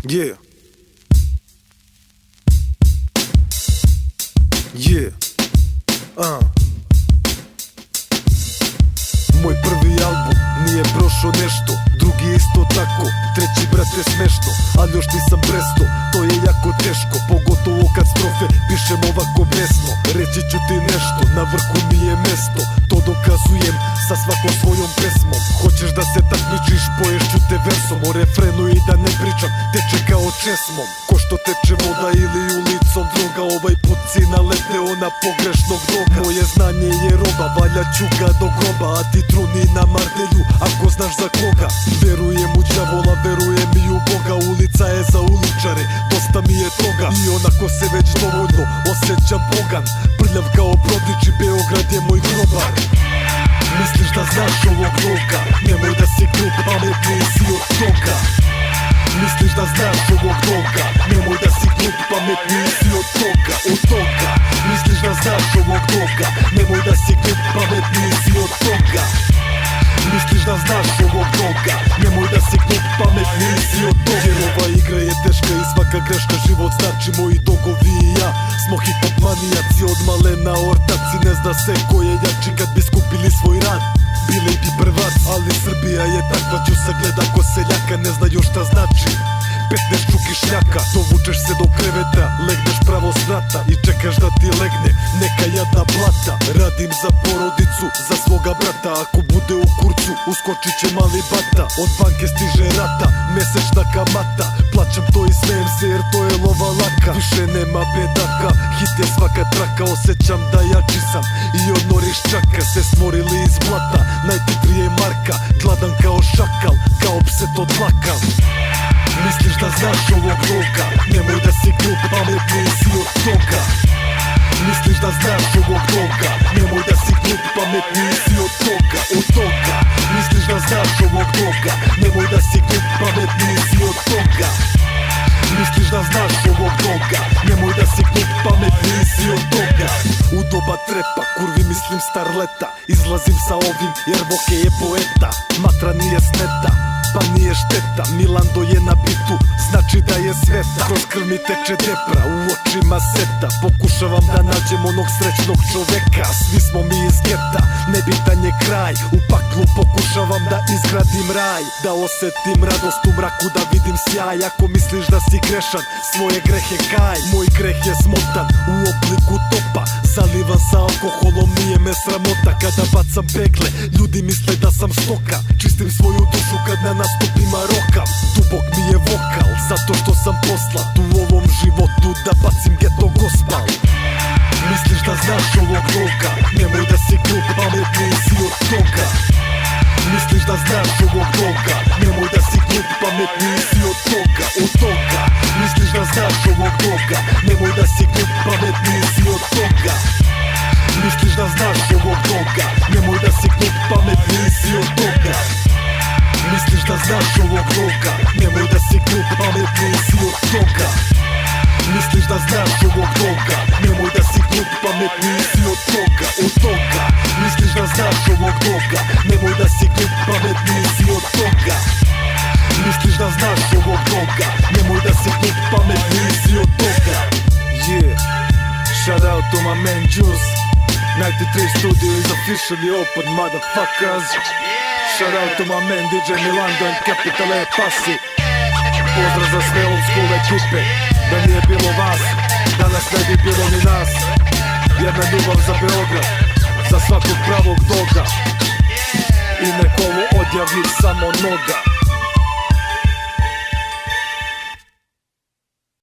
Yeah. Yeah. Moj prvi album nije prošao nešto, drugi je isto tako, treći brate smešno, ali još nisam presto, to je jako teško, pogotovo kad strofe pišem ovako besno. Reći ću ti nešto, na vrhu mi je mesto, to dokazujem sa svakom svojom pesmom. Hoćeš da se takmičiš, poješću te versom, o refrenu i da ne pričam, teče kao česmom. Ko što teče voda ili ulicom droga, ovaj put si naleteo na pogrešnog droga. Moje znanje je roba, valjaću ga do groba, a ti truni na martelju ako znaš za koga. Verujem u đavola, verujem i u Boga, ulica je za uličare, dosta mi je toga. I onako se već dovoljno osjećam pogan, prljav kao brodić i Beograd je moj grobar. Misliš da znaš ovog roka, nemoj da si glup, pametniji si od toga. Misliš da znaš ovog roka, nemoj da si glup, pametniji si od toga, od toga. Misliš da znaš ovog roka, nemoj da si glup, pametniji si od toga. Misliš da znaš ovog roka, nemoj da si glup, pametniji si od toga. Jer ova igra je teška i svaka greška život znači. Moji dogovi i ja smo hip-hop manijaci, od malena ortaci. Ne zna se ko je jači kad bi skupili svoj rad, bili bi prvaci. Ali Srbija je takva, ću se gleda ko seljaka, ne znaju šta znači 15 čukišljaka. Dovučeš se do kreveta, legneš pravo s vrata i čekaš da ti legne neka jadna plata. Radim za porodicu, za svoga brata, ako bude u kurcu uskočit će mali bata. Od banke stiže rata, mesečna kamata, plaćam to i smejem se jer to je lova laka. Više nema bedaka, hit je svaka traka, osjećam da jači sam i od noriščaka se stvorili iz blata. Najtitrije marka, gladan kao šakal, kao pset od tlakav. Misliš da znaš ovog roka, nemoj da si glup, pametniji si od toga. Misliš da znaš ovog roka, nemoj da si glup, pametniji si od toga, od toga. Misliš da znaš ovog roka, nemoj da si glup, pametniji si od toga. Misliš da znaš ovog roka, nemoj da si glup, pametniji si od toga. U doba trepa, kurvi mislim starleta, izlazim sa ovim jer Voke je poeta. Matra nije sneta, pa nije šteta, Milando je na bitu, znači da je sveta. Kroz krv mi teče depra, u očima seta, pokušavam da nađem onog srećnog čoveka. Svi smo mi iz geta, nebitan je kraj, u paklu pokušavam da izgradim raj. Da osetim radost u mraku, da vidim sjaj. Ako misliš da si grešan, svoje grehe kaj. Moj greh je smotan u obliku topa, zalivan sa alkoholom, nije me sramota. Kada bacam pegle, ljudi misle da sam stoka, čistim svoju dušu kad na nastupima rokam. Dubok mi je vokal, zato što sam poslat u ovom životu da bacim geto gospel. Misliš da znaš ovog roka, nemoj da si glup, pametniji si od toga. Misliš da znaš ovog roka, nemoj da si glup, pametniji si od toga, od toga. Misliš da znaš ovog roka, nemoj da si glup, pametniji si od toga. Misliš da znaš ovog roka, nemoj da si glup, pametniji si od toga. Misliš da znaš ovog roka, nemoj da si glup, pametniji si od toga. Misliš da znaš ovog roka, nemoj da si glup, pametniji si od toga, od toga. Misliš da znaš ovog roka, nemoj da si glup, pametniji si od toga. Misliš da znaš ovog roka, nemoj da si glup, pametniji si od toga. Yeah, shout out to my man Juice, 93 Studio is officially open, motherfuckers. Shout out to my man DJ Milando and Capital E Pasi. Pozdrav za sve old school ekipe, da nije bilo vas, danas ne bi bilo ni nas. Jedna ljubav za Beograd, za svakog pravog doga, i nek ovo odjavi samo noga.